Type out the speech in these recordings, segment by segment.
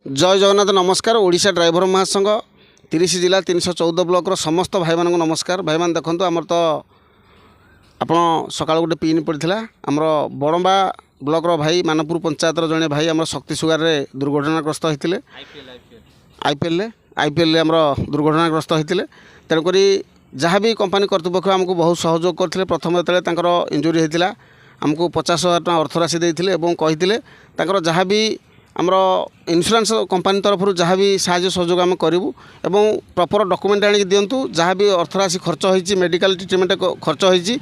जय जगन्नाथ नमस्कार। ओडिशा ड्राइवर महासंघ 30 जिला 314 ब्लॉक समस्त भाई मान नमस्कार। भाई मान देखो आमर तो आप सका गोटे पिन पड़ा आमर बड़म्बा ब्लॉक भाई मानपुर पंचायत जड़े भाई आम शक्ति सुगार दुर्घटनाग्रस्त होते आईपीएल आमर दुर्घटनाग्रस्त होते तेणुक जहाँ भी कंपनी कर्तृपक्ष आमको बहुत सहयोग करते। प्रथम जो इंजुरी होता आमको 50,000 टका अर्थराशि देते कहते जहाँ भी आमर इन्शुरांस कंपनी तरफ जहाँ भी साहाय्य सहयोग आम करूँ एवं प्रॉपर डॉक्यूमेंट आनिक दिंतु जहाँ भी अर्थराशि खर्च होती मेडिकल ट्रिटमेंट खर्च होती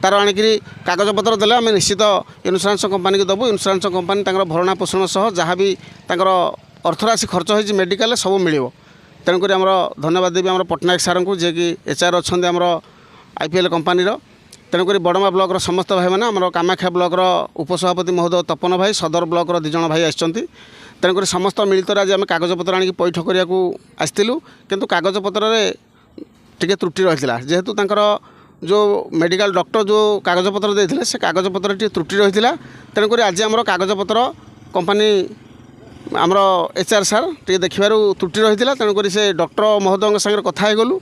तार आणिक कागजपत्र देले आम निश्चित इन्शुरांस कंपनी को दबू। इन्शुरांस कंपनी भरणा पोषण सह जहाँ भी अर्थराशि खर्च होती मेडिकल सब मिल। तेणुक आम धन्यवाद देवी आम पट्टनायक सार को जी कि HR अच्छा आमर IPL कंपनी। तेणुक बड़मा ब्लॉक समस्त भाई मैंने आम कामाख्या ब्लॉक उपसभापति महोदय तपन भाई सदर ब्लॉक 2 जण भाई आसछन्ति। तेणुक समस्त मिलित आज आम कागजपत्र आनिक पैठ करिया को आसथिलु किंतु कागजपत्र टिके त्रुटि रहितला जेहेतु तांकर जो मेडिकल डॉक्टर जो कागजपत्र देथिले से कागजपत्र टिके त्रुटि रहितला। तेणुक आज आम कागजपत्र कंपनी आमर HR सार टिके देखिबारु त्रुटि रहितला। तेणुक से डॉक्टर महोदय संगे कथा हे गलु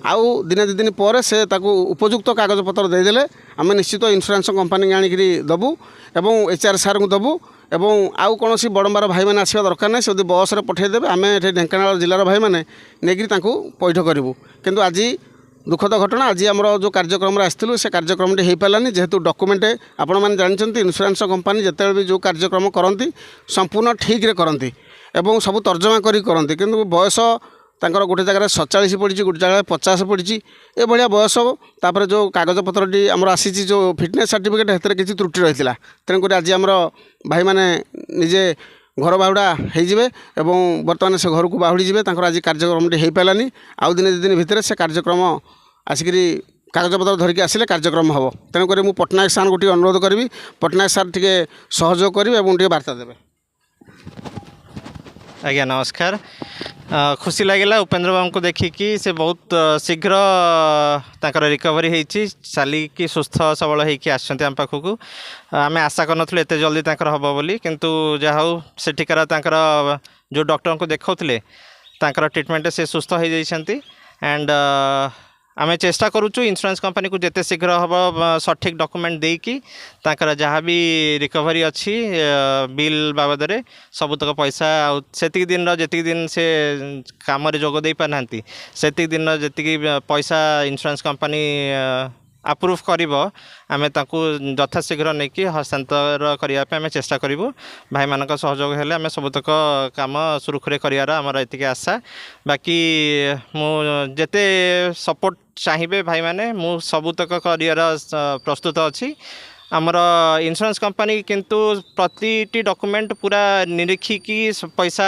आउ दिने 2 दिन पर से ताकू उपयुक्त कागजपत्र देदेले आम निश्चित इन्शुरांस कंपनी आनिक दबू एवं HR सार को दबू एवं आउ कौन सी बड़म्बार भाई मैंने आसवा दरकार नहीं से बस पठेदेवे आम ये ढेंकानाल जिलार भाई मैंने नहीं पैठ करूँ। किंतु आज दुखद घटना आज आमर जो कार्यक्रम आसलु से कार्यक्रम हो पारानी जेहेतु डॉक्यूमेंट आपण मैंने जानते इन्शुरांस कंपनी जिते भी जो कार्यक्रम करती संपूर्ण ठीक रे करती एवं सब तर्जमा करती किंतु बयस तांकर गोटे जगह 47 पड़ी गोटे जगह 50 पड़ी ए भाया बयस तापर जो कागजपत्र आमर आसी जो फिटनेस सर्टिफिकेट हेतु किसी त्रुटि रही है। तेणुक आज आमर भाई मैंने निजे घर बाहुड़ा हो बर्तमान से घर को बाहुड़ी जी आज कार्यक्रम हो पारानी आउ दिने 2 दिन भितर से कार्यक्रम आसिक कागजपत्र धरिकी आसिले कार्यक्रम हम। तेणुक मुझे पट्टनायक सार को अनुरोध करी पट्टनायक सार टे सहयोग करेंगे और बार्ता देवे। आज्ञा नमस्कार। खुशी लगे उपेन्द्र बाबू को देखिकी से बहुत शीघ्र तांकर रिकवरी होती चलिकी सुस्थ सबल होती आम पाखक आम आशा कर एत जल्दी तांकर हम बोली किंतु जहा हूँ सेठिकार तांकर जो डॉक्टर को देखते तांकर ट्रीटमेंट से सुस्थ हो जाती एंड आम चेष्टा करुचु इन्शुरांस कंपनी को जिते शीघ्र हम सठिक डॉक्यूमेंट देकी तांकर जहाँ भी रिकवरी अच्छी बिल बाबद रे सबुतक पैसा सेतिक दिन जेतिक दिन से काम जोग दे पाना सेतिक दिन जी पैसा इन्शुरांस कंपनी अप्रूव करिवो आमे ताकू यथाशीघ्र नहीं कि हस्तांतर करने आम चेष्टा करूँ। भाई मान सहयोग हेले आम सबुतक काम सुरुखुरे करार आमर एतिक आशा। बाकी मुझे सपोर्ट चाहिए भाई माने मु सबुतक कर प्रस्तुत अच्छी। आमर इन्शुरांस कंपनी किंतु प्रतिटी डॉक्यूमेंट पूरा निरीक्षिकी पैसा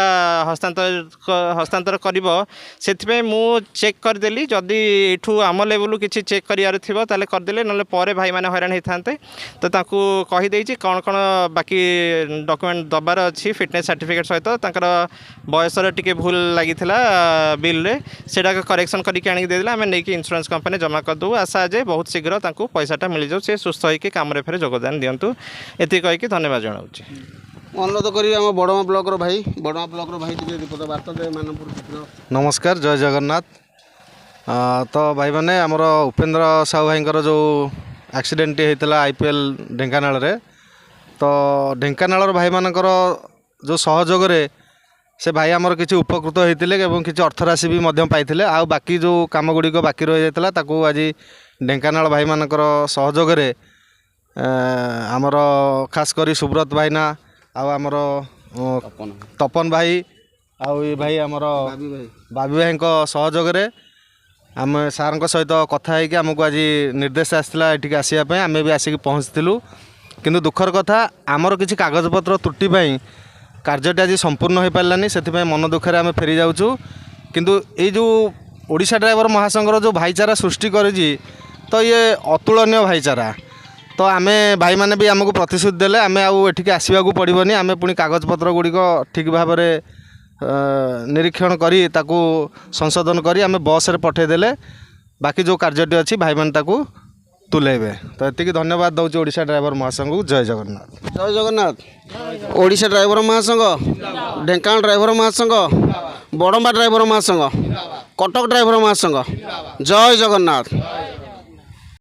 हस्तांतर करिवो सेथिबे मु चेक करदेली जदि एठू आम लेवल किसी चेक करियार थिबो ताले करदेले नले परे भाई माने हैरान होइथान्ते तो ताकू कहि देइछि कौन कौन बाकी डॉक्यूमेंट दबार अच्छी फिटनेस सर्टिफिकेट सहित तांकर बयसर टिके भूल लागिथिला बिल रे सेटा करेक्शन करके आनी देदेला आम नहीं इन्शुरांस कंपनी जमा कर दू। आशा जे बहुत शीघ्र तांकू पैसाटा मिल जाऊ से सुस्थ होइके काम रे योगदान दिंतु एति कहीकि धन्यवाद जनाऊँगी। अनुरोध करी आम बड़मा ब्लॉक भाई दीपद बार्ता दे मानपुर। नमस्कार जय जगन्नाथ। तो भाई मैंने आमर उपेन्द्र साहू भाई जो एक्सीडेंट होता IPL ढेंकानाल रे तो ढेंकानाल भाई मानकर जो सहयोग से भाई आमर किसी उपकृत होते और किसी अर्थराशि भी पाई आ बाकी जो काम गुड़िक बाकी रही जाता आज ढेंकानाल भाई मानकर सहयोग आमर खास करी सुब्रत भाईना आमर तपन भाई आउ भाई आमर बाबी भाई सहयोग आम सार सहित कथा है आमको आज निर्देश आसाला ये आसवाई आम भी आसिक पहुँचलु किंतु दुखर कथा आमर किसी कागजपत्र त्रुटि कार्यटी आज संपूर्ण हो पारानी से मन दुखे आम फेरी जाऊँ किंतु ये जो ओडिशा ड्राइवर महासंघर जो भाईचारा सृष्टि करी तो ये अतुलनीय भाईचारा तो आम भाई मैंने भी आमको प्रतिश्रुति देले आम आठिक आसवा पड़ोनी आम पुणी कागजपत्र गुड़िक ठीक भाव में निरीक्षण करी ताकू संशोधन करी आम बस रे पठेदेले बाकी जो कार्यटी अच्छी भाई मैंने ତୁଲେଇବେ। ତ ଏତିକି ଧନ୍ୟବାଦ ଦେଉଛି ଓଡ଼ିଶା ଡ୍ରାଇଭର ମହାସଂଘକୁ। ଜୟ ଜଗନ୍ନାଥ। ଜୟ ଜଗନ୍ନାଥ। ଓଡ଼ିଶା ଡ୍ରାଇଭର ମହାସଂଘ, ଢେଙ୍କାନାଳ ଡ୍ରାଇଭର ମହାସଂଘ, ବଡ଼ମ୍ବା ଡ୍ରାଇଭର ମହାସଂଘ, କଟକ ଡ୍ରାଇଭର ମହାସଂଘ। ଜୟ ଜଗନ୍ନାଥ।